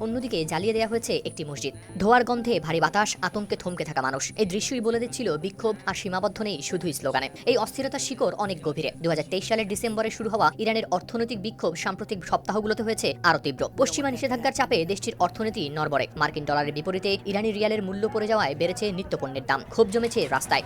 অন্যদিকে জ্বালিয়ে দেওয়া হয়েছে একটি মসজিদ। ধোঁয়ার গন্ধে ভারী বাতাস, আতঙ্কে থমকে থাকা মানুষ। এই দৃশ্যই বলে দিচ্ছিল বিক্ষোভ আর সীমাবদ্ধ নেই শুধুই স্লোগানে। এই অস্থিরতার শিকড় অনেক গভীরে। 2023 সালের ডিসেম্বরে শুরু হওয়া ইরানের অর্থনৈতিক বিক্ষোভ সাম্প্রতিক সপ্তাহগুলোতে হয়েছে আরও তীব্র। পশ্চিমা নিষেধাজ্ঞার চাপে দেশটির অর্থনীতি নড়বড়ে। মার্কিন ডলারের বিপরীতে ইরানি রিয়ালের মূল্য পড়ে যাওয়ায় বেড়েছে নিত্যপণ্যের দাম। ক্ষোভ জমেছে রাস্তায়।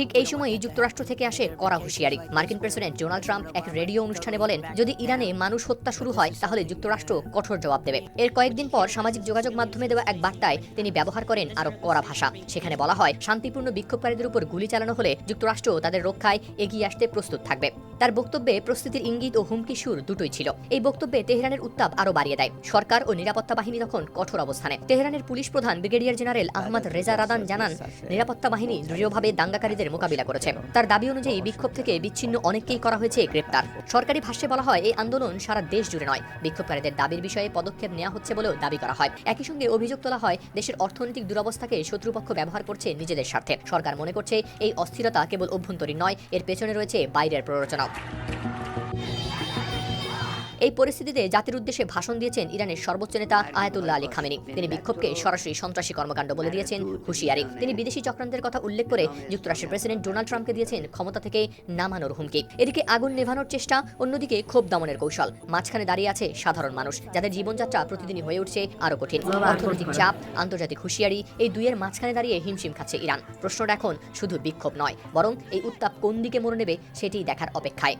ঠিক এই সময়ই যুক্তরাষ্ট্র থেকে আসে কড়া হুঁশিয়ারি। মার্কিন প্রেসিডেন্ট ডোনাল্ড ট্রাম্প এক রেডিও অনুষ্ঠানে বলেন, যদি ইরানে মানুষ হত্যা শুরু হয় তাহলে যুক্তরাষ্ট্র কঠোর জবাব দেবে। এর কয়েকদিন পর সামাজিক যোগাযোগ মাধ্যমে দেওয়া এক বার্তায় তিনি ব্যবহার করেন আরও কড়া ভাষা। সেখানে বলা হয়, শান্তিপূর্ণ বিক্ষোভকারীদের উপর গুলি চালানো হলে যুক্তরাষ্ট্র তাদের রক্ষায় এগিয়ে আসতে প্রস্তুত থাকবে। তার বক্তব্যে প্রস্তুতির ইঙ্গিত ও হুমকি সুর দুটোই ছিল। এই বক্তব্যে তেহরানের উত্তাপ আরও বাড়িয়ে দেয়। সরকার ও নিরাপত্তা বাহিনী তখন কঠোর অবস্থানে। তেহরানের পুলিশ প্রধান ব্রিগেডিয়ার জেনারেল আহমদ রেজা রাদান জানান, নিরাপত্তা বাহিনী দৃঢ়ভাবে দাঙ্গাকারীদের মোকাবিলা করেছে। তার দাবি অনুযায়ী বিক্ষোভ থেকে বিচ্ছিন্ন অনেককেই করা হয়েছে গ্রেপ্তার। সরকারি ভাষ্যে বলা হয়, এই আন্দোলন সারা দেশ জুড়ে নয়, বিক্ষোভকারীদের দাবির বিষয়ে পদক্ষেপ নেওয়া হচ্ছে বলেও দাবি করা হয়। একই সঙ্গে অভিযোগ তোলা হয়, দেশের অর্থনৈতিক দুরবস্থাকে শত্রুপক্ষ ব্যবহার করছে নিজেদের স্বার্থে। সরকার মনে করছে এই অস্থিরতা কেবল অভ্যন্তরীণ নয়, এর পেছনে রয়েছে বাইরের প্ররোচনাও। এই পরিস্থিতিতে জাতির উদ্দেশ্যে ভাষণ দিয়েছেন ইরানের সর্বোচ্চ নেতা আয়াতুল্লাহ আলী খামেনি। তিনি বিক্ষোভকে সরাসরি সন্ত্রাসী কর্মকাণ্ড বলে দিয়েছেন হুঁশিয়ারি। তিনি বিদেশি চক্রান্তের কথা উল্লেখ করে যুক্তরাষ্ট্রের প্রেসিডেন্ট ডোনাল্ড ট্রাম্পকে দিয়েছেন ক্ষমতা থেকে নামানোর হুমকি। এদিকে আগুন নেভানোর চেষ্টা, অন্যদিকে ক্ষোভ দমনের কৌশল। মাঝখানে দাঁড়িয়ে আছে সাধারণ মানুষ, যাদের জীবনযাত্রা প্রতিদিনই হয়ে উঠছে আরও কঠিন। অর্থনৈতিক চাপ, আন্তর্জাতিক হুঁশিয়ারি, এই দুইয়ের মাঝখানে দাঁড়িয়ে হিমশিম খাচ্ছে ইরান। প্রশ্নটা এখন শুধু বিক্ষোভ নয়, বরং এই উত্তাপ কোন দিকে মোড় নেবে সেটিই দেখার অপেক্ষায়।